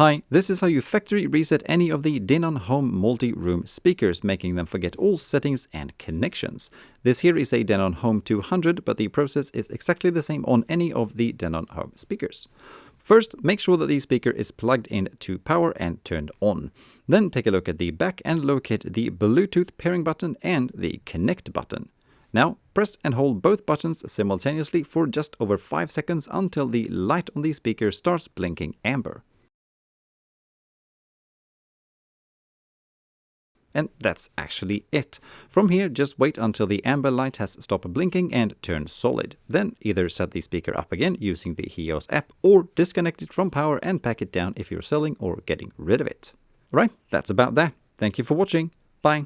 Hi, this is how you factory reset any of the Denon Home multi-room speakers, making them forget all settings and connections. This here is a Denon Home 200, but the process is exactly the same on any of the Denon Home speakers. First, make sure that the speaker is plugged in to power and turned on. Then take a look at the back and locate the Bluetooth pairing button and the connect button. Now, press and hold both buttons simultaneously for just over 5 seconds until the light on the speaker starts blinking amber. And that's actually it. From here, just wait until the amber light has stopped blinking and turned solid. Then either set the speaker up again using the HEOS app or disconnect it from power and pack it down if you're selling or getting rid of it. Alright, that's about that. Thank you for watching. Bye.